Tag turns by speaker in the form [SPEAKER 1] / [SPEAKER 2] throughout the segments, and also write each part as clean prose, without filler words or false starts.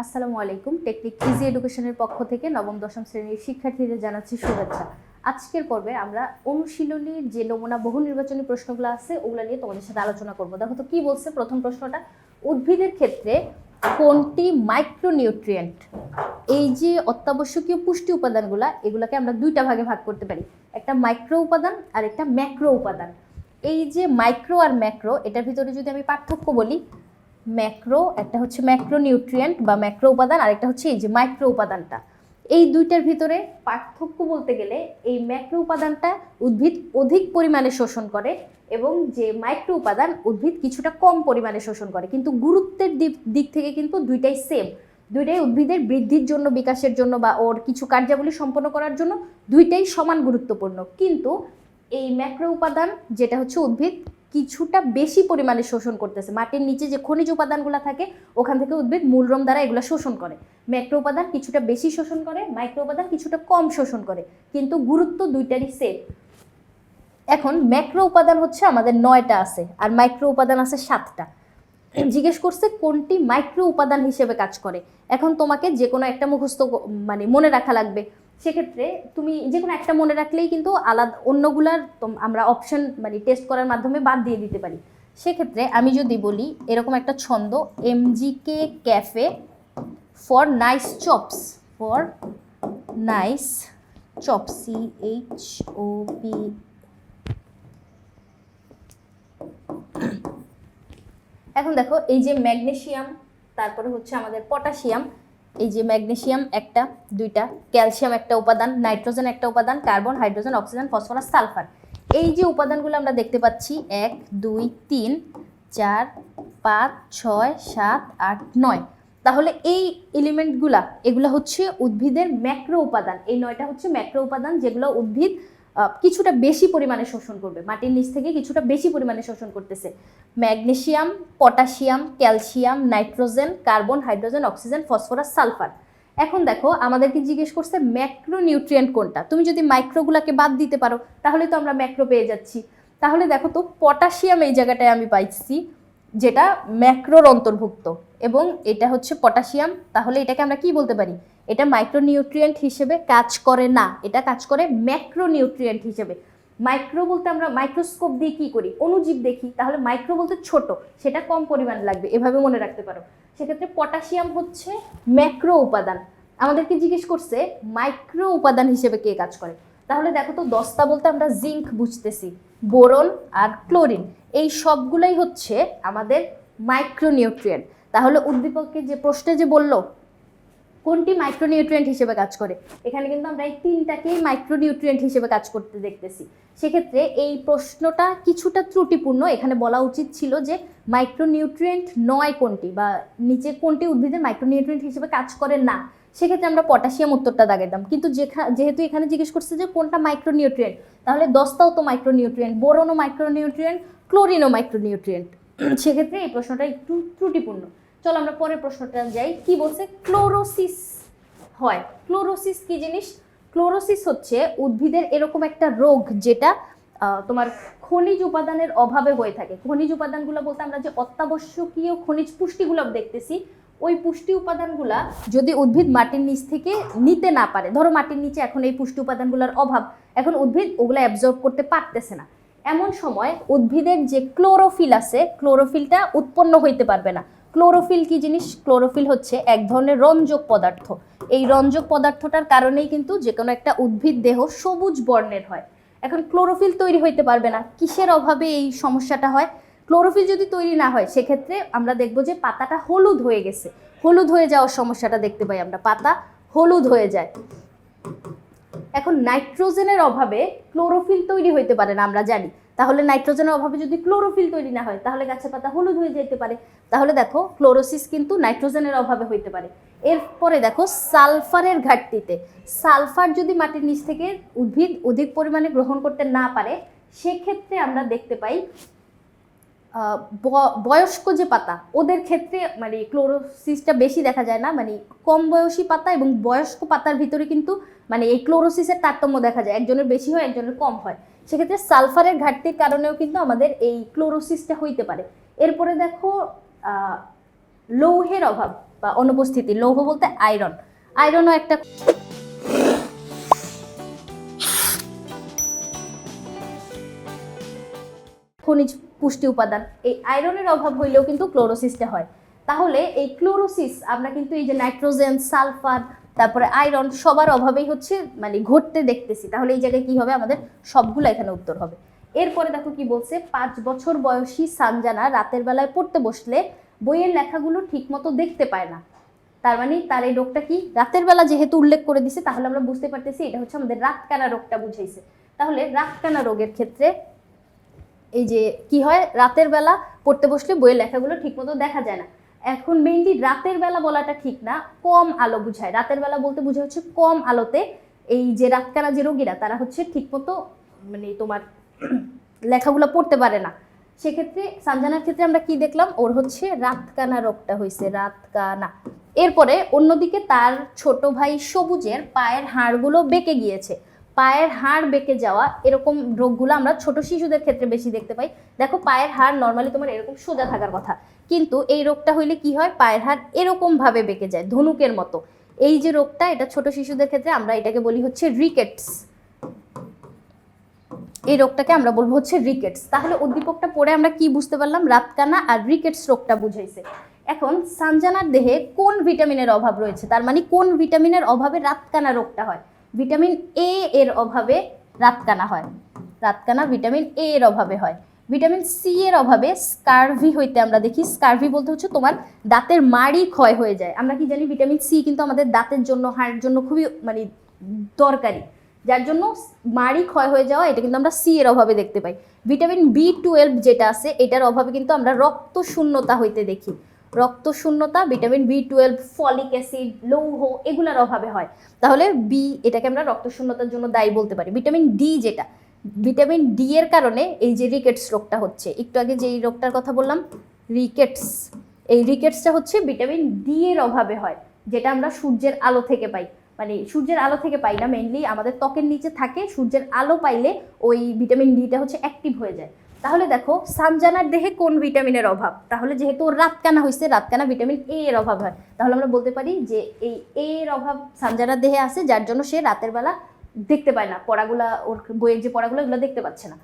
[SPEAKER 1] আসসালামু আলাইকুম। Technique easy এডুকেশনের পক্ষ থেকে নবম দশম শ্রেণীর শিক্ষার্থীদের জানাচ্ছি শুভেচ্ছা। আজকের পর্বে আমরা অনুশীলনীর যে নমুনা বহু নির্বাচনী প্রশ্নগুলো আছে ওগুলো নিয়ে তোমাদের সাথে আলোচনা করব। দেখো তো কি বলছে প্রথম প্রশ্নটা, উদ্ভিদের ক্ষেত্রে কোনটি মাইক্রোনিউট্রিয়েন্ট? এই যে অত্যাবশ্যকীয় পুষ্টি উপাদানগুলা এগুলাকে আমরা দুইটা ভাগে ভাগ করতে পারি, একটা মাইক্রো উপাদান আর একটা ম্যাক্রো উপাদান। এই যে মাইক্রো আর ম্যাক্রো এটার ভিতরে যদি আমি পার্থক্য বলি, ম্যাক্রো একটা হচ্ছে ম্যাক্রোনিউট্রিয়েন্ট বা ম্যাক্রো উপাদান, আরেকটা হচ্ছে এই যে মাইক্রো উপাদানটা। এই দুইটার ভিতরে পার্থক্য বলতে গেলে এই ম্যাক্রো উপাদানটা উদ্ভিদ অধিক পরিমাণে শোষণ করে এবং যে মাইক্রো উপাদান উদ্ভিদ কিছুটা কম পরিমাণে শোষণ করে, কিন্তু গুরুত্বের দিক থেকে কিন্তু দুইটাই সেম। দুইটাই উদ্ভিদের বৃদ্ধির জন্য, বিকাশের জন্য বা ওর কিছু কার্যাবলী সম্পন্ন করার জন্য দুইটাই সমান গুরুত্বপূর্ণ। কিন্তু এই ম্যাক্রো উপাদান যেটা হচ্ছে উদ্ভিদ কিছুটা বেশি পরিমাণে শোষণ করতেছে, মাটির নিচে যে খনিজ উপাদানগুলো থাকে ওখান থেকে উদ্ভিদ মূলরম দ্বারা এগুলো শোষণ করে। ম্যাক্রো উপাদান কিছুটা বেশি শোষণ করে, মাইক্রো উপাদান কিছুটা কম শোষণ করে, কিন্তু গুরুত্ব দুইটারই সেম। এখন ম্যাক্রো উপাদান হচ্ছে আমাদের 9টা আছে আর মাইক্রো উপাদান আছে 7টা। জিজ্ঞেস করছে কোনটি মাইক্রো উপাদান হিসেবে কাজ করে। এখন তোমাকে যে কোনো একটা মুখস্থ মনে রাখা লাগবে। সেক্ষেত্রে তুমি যে কোনো একটা মনে রাখলেই কিন্তু আলাদা অন্যগুলার আমরা অপশন টেস্ট করার মাধ্যমে বাদ দিয়ে দিতে পারি। সেক্ষেত্রে আমি যদি বলি এরকম একটা ছন্দ, MGK cafe for nice chops, for nice chops, CHOP। এখন দেখো এই যে ম্যাগনেসিয়াম, তারপরে হচ্ছে আমাদের পটাশিয়াম, এই যে ম্যাগনেসিয়াম একটা, দুইটা, ক্যালসিয়াম একটা উপাদান, নাইট্রোজেন একটা উপাদান, carbon, hydrogen, oxygen, phosphorus, sulphur. এই যে উপাদানগুলো আমরা দেখতে পাচ্ছি 1 2 3 4 5 6 7 8 9, তাহলে এই এলিমেন্টগুলা এগুলো হচ্ছে উদ্ভিদের ম্যাক্রো উপাদান। এই 9টা হচ্ছে ম্যাক্রো উপাদান যেগুলো উদ্ভিদ কিছুটা বেশি পরিমাণে শোষণ করবে, মাটির নিচ থেকে কিছুটা বেশি পরিমাণে শোষণ করতেছে। Magnesium, potassium, calcium, nitrogen, carbon, hydrogen, oxygen, phosphorus, sulphur. এখন দেখো আমাদেরকে জিজ্ঞেস করছে ম্যাক্রোনিউট্রিয়েন্ট কোনটা। তুমি যদি মাইক্রোগুলাকে বাদ দিতে পারো তাহলে তো আমরা ম্যাক্রো পেয়ে যাচ্ছি। তাহলে দেখো তো পটাশিয়াম এই জায়গাটায় আমি পাইছি যেটা ম্যাক্রোর অন্তর্ভুক্ত এবং এটা হচ্ছে পটাশিয়াম। তাহলে এটাকে আমরা কি বলতে পারি? এটা মাইক্রোনিউট্রিয়েন্ট হিসেবে কাজ করে না, এটা কাজ করে ম্যাক্রোনিউট্রিয়েন্ট হিসেবে। মাইক্রো বলতে আমরা মাইক্রোস্কোপ দিয়ে কি করি, অণুজীব দেখি, তাহলে মাইক্রো বলতে ছোট, সেটা কম পরিমাণ লাগবে, এভাবে মনে রাখতে পারো। সেক্ষেত্রে পটাশিয়াম হচ্ছে ম্যাক্রো উপাদান। আমাদেরকে জিজ্ঞেস করছে মাইক্রো উপাদান হিসেবে কে কাজ করে। তাহলে দেখো তো দস্তা বলতে আমরা জিঙ্ক বুঝতেছি, বোরন আর ক্লোরিন, এই সবগুলাই হচ্ছে আমাদের মাইক্রোনিউট্রিয়েন্ট। তাহলে উদ্দীপককে যে প্রশ্নে যে বললো কোনটি মাইক্রোনিউট্রিয়েন্ট হিসেবে কাজ করে, এখানে কিন্তু আমরা এই 3টাকেই মাইক্রোনিউট্রিয়েন্ট হিসেবে কাজ করতে দেখতেছি। সেক্ষেত্রে এই প্রশ্নটা কিছুটা ত্রুটিপূর্ণ। এখানে বলা উচিত ছিল যে মাইক্রোনিউট্রিয়েন্ট নয় কোনটি, বা নিচে কোনটি উদ্ভিদের মাইক্রোনিউট্রিয়েন্ট হিসেবে কাজ করে না। সেক্ষেত্রে আমরা পটাশিয়াম উত্তরটা দাগাইতাম, কিন্তু যেহেতু এখানে জিজ্ঞেস করছে যে কোনটা মাইক্রোনিউট্রিয়েন্ট, তাহলে দস্তাও তো মাইক্রোনিউট্রিয়েন্ট, বোরনও মাইক্রোনিউট্রিয়েন্ট, ক্লোরিনও মাইক্রোনিউট্রিয়েন্ট। সেক্ষেত্রে এই প্রশ্নটা একটু ত্রুটিপূর্ণ। চলো আমরা পরের প্রশ্নটা যাই। কি বলছে? ক্লোরোসিস হয়। ক্লোরোসিস কি জিনিস? ক্লোরোসিস হচ্ছে উদ্ভিদের এরকম একটা রোগ যেটা তোমার খনিজ উপাদানের অভাবে হয়ে থাকে। খনিজ উপাদানগুলো বলতে আমরা যে অত্যাবশ্যকীয় খনিজ পুষ্টিগুলো দেখতেছি, ওই পুষ্টি উপাদানগুলা যদি উদ্ভিদ মাটির নিচ থেকে নিতে না পারে, ধরো মাটির নিচে এখন এই পুষ্টি উপাদানগুলোর অভাব, এখন উদ্ভিদ ওগুলো অ্যাবজর্ব করতে পারতেছে না, এমন সময় উদ্ভিদের যে ক্লোরোফিল আছে, ক্লোরোফিলটা উৎপন্ন হইতে পারবে না। ক্লোরোফিল কি জিনিস? ক্লোরোফিল হচ্ছে এক ধরনের রঞ্জক পদার্থ। এই রঞ্জক পদার্থটার কারণেই কিন্তু যে কোনো একটা উদ্ভিদ দেহ সবুজ বর্ণের হয়। এখন ক্লোরোফিল তৈরি হইতে পারবে না, কিসের অভাবে এই সমস্যাটা হয়? ক্লোরোফিল যদি তৈরি না হয় সেক্ষেত্রে আমরা দেখব যে পাতাটা হলুদ হয়ে গেছে, হলুদ হয়ে যাওয়ার সমস্যাটা দেখতে পাই আমরা, পাতা হলুদ হয়ে যায়। এখন নাইট্রোজেনের অভাবে ক্লোরোফিল তৈরি হইতে পারে না আমরা জানি, তাহলে নাইট্রোজেনের অভাবে যদি ক্লোরোফিল তৈরি না হয় তাহলে গাছের পাতা হলুদ হয়ে যেতে পারে। তাহলে দেখো ক্লোরোসিস কিন্তু নাইট্রোজেনের অভাবে হইতে পারে। এরপরে দেখো সালফারের ঘাটতিতে, সালফার যদি মাটির নিচ থেকে উদ্ভিদ অধিক পরিমাণে গ্রহণ করতে না পারে সেক্ষেত্রে আমরা দেখতে পাই বয়স্ক যে পাতা ওদের ক্ষেত্রে ক্লোরোসিসটা বেশি দেখা যায় না, কম বয়সী পাতা এবং বয়স্ক পাতার ভিতরে কিন্তু এই ক্লোরোসিসের তারতম্য দেখা যায়, একজনের বেশি হয় একজনের কম হয়। সেক্ষেত্রে সালফারের ঘাটতির কারণেও কিন্তু আমাদের এই ক্লোরোসিসটা হইতে পারে। এরপরে দেখো লৌহের অভাব, বা অনুপস্থিতি। লৌহ বলতে আয়রন, আয়রনও একটা খনিজ পুষ্টি উপাদান। এই আয়রনের অভাব হইলেও কিন্তু ক্লোরোসিসটা হয়। তাহলে এই ক্লোরোসিস আমরা কিন্তু এই যে নাইট্রোজেন, সালফার, তারপরে আয়রন সবার অভাবেই হচ্ছে মানে ঘটতে দেখতেছি। তাহলে এই জায়গায় কি হবে, আমাদের সবগুলো এখানে উত্তর হবে। এরপরে দেখো কি বলছে, 5 বছর বয়সী সানজানা রাতের বেলায় পড়তে বসলে বইয়ের লেখাগুলো ঠিকমতো দেখতে পায় না। তার মানে তার এই রোগটা কি, রাতের বেলা যেহেতু উল্লেখ করে দিছে, তাহলে আমরা বুঝতে পারতেছি এটা হচ্ছে আমাদের রাতকানা রোগটা বুঝাইছে। তাহলে রাতকানা রোগের ক্ষেত্রে এই যে কি হয়, রাতের বেলা পড়তে বসলে বইয়ের লেখাগুলো ঠিকমতো দেখা যায় না। এখন মেইনলি রাতের বেলা বলাটা ঠিক না, কম আলো বুঝায়। রাতের বেলা বলতে বোঝা হচ্ছে কম আলোতে এই যে রাতকানা যে রোগীরা তারা হচ্ছে ঠিকমতো মানে তোমার লেখাগুলো পড়তে পারে না। সেক্ষেত্রে সানজানার ক্ষেত্রে আমরা কি দেখলাম, ওর হচ্ছে রাতকানা রোগটা হয়েছে, রাতকানা। এরপরে অন্যদিকে তার ছোট ভাই সবুজের পায়ের হাড়গুলো বেঁকে গিয়েছে। পায়ের হাড় বেঁকে যাওয়া এরকম রোগগুলো আমরা ছোট শিশুদের ক্ষেত্রে বেশি দেখতে পাই। দেখো পায়ের হাড় নর্মালি তোমার এরকম সোজা থাকার কথা, কিন্তু এই রোগটা হইলে কি হয়, পায়ের হাড় এরকম ভাবে বেঁকে যায় ধনুকের মতো। এই যে রোগটা, এটা ছোট শিশুদের ক্ষেত্রে আমরা এটাকে বলি হচ্ছে রিকেটস। এই রোগটাকে আমরা বলবো হচ্ছে রিকেটস। তাহলে উদ্দীপকটা পড়ে আমরা কি বুঝতে পারলাম, রাতকানা আর রিকেটস রোগটা বুঝাইছে। এখন সানজানার দেহে কোন ভিটামিনের অভাব রয়েছে, তার মানে কোন ভিটামিনের অভাবে রাতকানা রোগটা হয়। ভিটামিন এ এর অভাবে রাতকানা হয়, রাতকানা ভিটামিন এ এর অভাবে হয়। ভিটামিন সি এর অভাবে স্কারভি হইতে আমরা দেখি। স্কারভি বলতে হচ্ছে তোমার দাঁতের মাড়ি ক্ষয় হয়ে যায়। আমরা কি জানি, ভিটামিন সি কিন্তু আমাদের দাঁতের জন্য, হাড়ের জন্য খুবই মানে দরকারি, যার জন্য মাড়ি ক্ষয় হয়ে যাওয়া এটা কিন্তু আমরা সি এর অভাবে দেখতে পাই। ভিটামিন বি12 যেটা আছে এটার অভাবে কিন্তু আমরা রক্ত শূন্যতা হইতে দেখি। রক্ত শূন্যতা ভিটামিন বি12, ফলিক অ্যাসিড, লৌহ এগুলোর অভাবে হয়। তাহলে বি এটাকে আমরা রক্ত শূন্যতার জন্য দায়ী বলতে পারি। ভিটামিন ডি যেটা, ভিটামিন ডি এর কারণে এই যে রিকেটস রোগটা হচ্ছে, একটু আগে যে এই রোগটার কথা বললাম রিকেটস, এই রিকেটসটা হচ্ছে ভিটামিন ডি এর অভাবে হয়, যেটা আমরা সূর্যের আলো থেকে পাই। মানে সূর্যের আলো থেকে পাই না, মেইনলি আমাদের ত্বকের নিচে থাকে, সূর্যের আলো পাইলে ওই ভিটামিন ডিটা হচ্ছে অ্যাক্টিভ হয়ে যায়। তাহলে দেখো সানজানার দেহে কোন ভিটামিনের অভাব, তাহলে যেহেতু ওর রাতকানা হয়েছে, রাতকানা ভিটামিন এ এর অভাব হয়, তাহলে আমরা বলতে পারি যে এই এ এর অভাব সানজানার দেহে আছে, যার জন্য সে রাতের বেলা দেখতে পায় না, পড়াগুলা ওর বইয়ের যে পড়াগুলো এগুলো দেখতে পাচ্ছে না।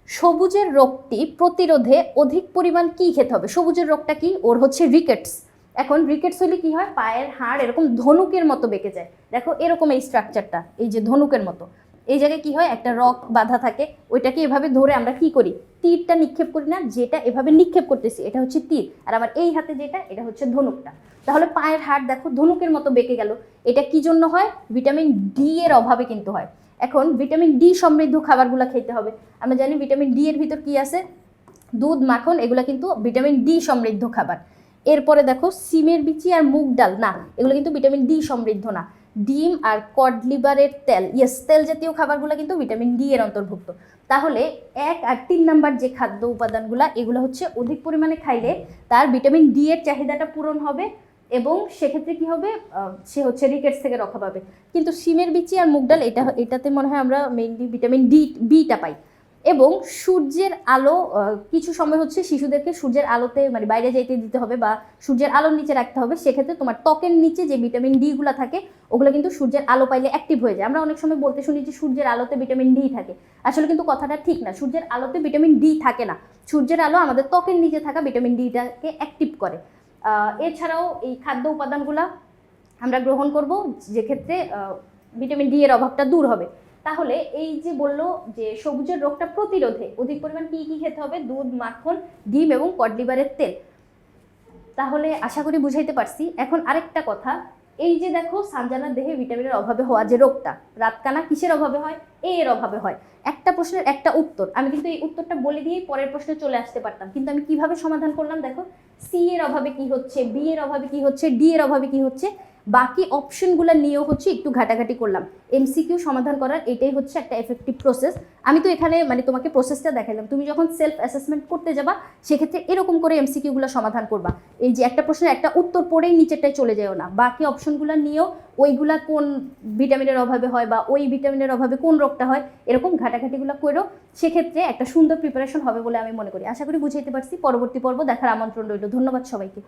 [SPEAKER 1] সবুজের রোগটি প্রতিরোধে অধিক পরিমাণ কি খেতে হবে, সবুজের রোগটা কি, ওর হচ্ছে রিকেটস। এখন রিকেটস হলে কি হয়, পায়ের হাড় এরকম ধনুকের মতো বেঁকে যায়। দেখো এরকম এই স্ট্রাকচারটা, এই যে ধনুকের মতো, এই জায়গায় কি হয়, একটা রক বাঁধা থাকে, ওইটাকে এভাবে ধরে আমরা কি করি, তীরটা নিক্ষেপ করি না, যেটা এভাবে নিক্ষেপ করতেছি এটা হচ্ছে তীর, আর আমার এই হাতে যেটা এটা হচ্ছে ধনুকটা। তাহলে পায়ের হাড় দেখো ধনুকের মতো বেঁকে গেল, এটা কি জন্য হয়, ভিটামিন ডি এর অভাবে কিন্তু হয়। এখন ভিটামিন ডি সমৃদ্ধ খাবারগুলো খেতে হবে। আমরা জানি ভিটামিন ডি এর ভিতর কি আছে, দুধ, মাখন, এগুলো কিন্তু ভিটামিন ডি সমৃদ্ধ খাবার। এরপরে দেখো সিমের বিচি আর মুগ ডাল, না এগুলো কিন্তু ভিটামিন ডি সমৃদ্ধ না। ডিম আর কড লিভারের তেল, ইয়েস তেল জাতীয় খাবারগুলো কিন্তু ভিটামিন ডি এর অন্তর্ভুক্ত। তাহলে 1 আর 3 নাম্বার যে খাদ্য উপাদানগুলো, এগুলো হচ্ছে অধিক পরিমাণে খাইলে তার ভিটামিন ডি এর চাহিদাটা পূরণ হবে, এবং সেক্ষেত্রে কি হবে, সে হচ্ছে রিকেটস থেকে রক্ষা পাবে। কিন্তু সিমের বিচি আর মুগ ডাল এটাতে মনে হয় আমরা মেইনলি ভিটামিন বিটা পাই। এবং সূর্যের আলো, কিছু সময় হচ্ছে শিশুদেরকে সূর্যের আলোতে মানে বাইরে যাইতে দিতে হবে বা সূর্যের আলোর নিচে রাখতে হবে। সেক্ষেত্রে তোমার ত্বকের নিচে যে ভিটামিন ডিগুলো থাকে ওগুলো কিন্তু সূর্যের আলো পাইলে অ্যাক্টিভ হয়ে যায়। আমরা অনেক সময় বলতে শুনি যে সূর্যের আলোতে ভিটামিন ডি থাকে, আসলে কিন্তু কথাটা ঠিক না। সূর্যের আলোতে ভিটামিন ডি থাকে না, সূর্যের আলো আমাদের ত্বকের নিচে থাকা ভিটামিন ডিটাকে অ্যাক্টিভ করে। এছাড়াও এই খাদ্য উপাদানগুলো আমরা গ্রহণ করব, যে ক্ষেত্রে ভিটামিন ডি এর অভাবটা দূর হবে। তাহলে এই যে বললো যে সবুজের রোগটা প্রতিরোধে অধিক পরিমাণ কি কি খেতে হবে, দুধ, মাখন, ডিম এবং কড লিভারের তেল। তাহলে আশা করি বুঝাইতে পারছি। এখন আরেকটা কথা, এই যে দেখো সানজানার দেহে ভিটামিনের অভাবে হওয়া যে রোগটা, রাতকানা কিসের অভাবে হয়, এ এর অভাবে হয়। একটা প্রশ্নের একটা উত্তর, আমি কিন্তু এই উত্তরটা বলে দিয়েই পরের প্রশ্নে চলে আসতে পারতাম, কিন্তু আমি কিভাবে সমাধান করলাম দেখো, সি এর অভাবে কি হচ্ছে, বি এর অভাবে কি হচ্ছে, ডি এর অভাবে কি হচ্ছে, বাকি অপশনগুলো নিয়েও হচ্ছে একটু ঘাটাঘাটি করলাম। এমসিকিউ সমাধান করার এটাই হচ্ছে একটা এফেক্টিভ প্রসেস। আমি তো এখানে মানে তোমাকে প্রসেসটা দেখালাম, তুমি যখন সেলফ অ্যাসেসমেন্ট করতে যাবা সেক্ষেত্রে এরকম করে এমসিকিউগুলো সমাধান করবা। এই যে একটা প্রশ্নের একটা উত্তর পড়েই নিচেরটাই চলে যাও না, বাকি অপশনগুলো নিয়েও ওইগুলা কোন ভিটামিনের অভাবে হয় বা ওই ভিটামিনের অভাবে কোন রোগটা হয় এরকম ঘাটাঘাটিগুলো করো, সেক্ষেত্রে একটা সুন্দর প্রিপারেশন হবে বলে আমি মনে করি। আশা করি বুঝাইতে পারছি। পরবর্তী পর্ব দেখার আমন্ত্রণ রইল। ধন্যবাদ সবাইকে।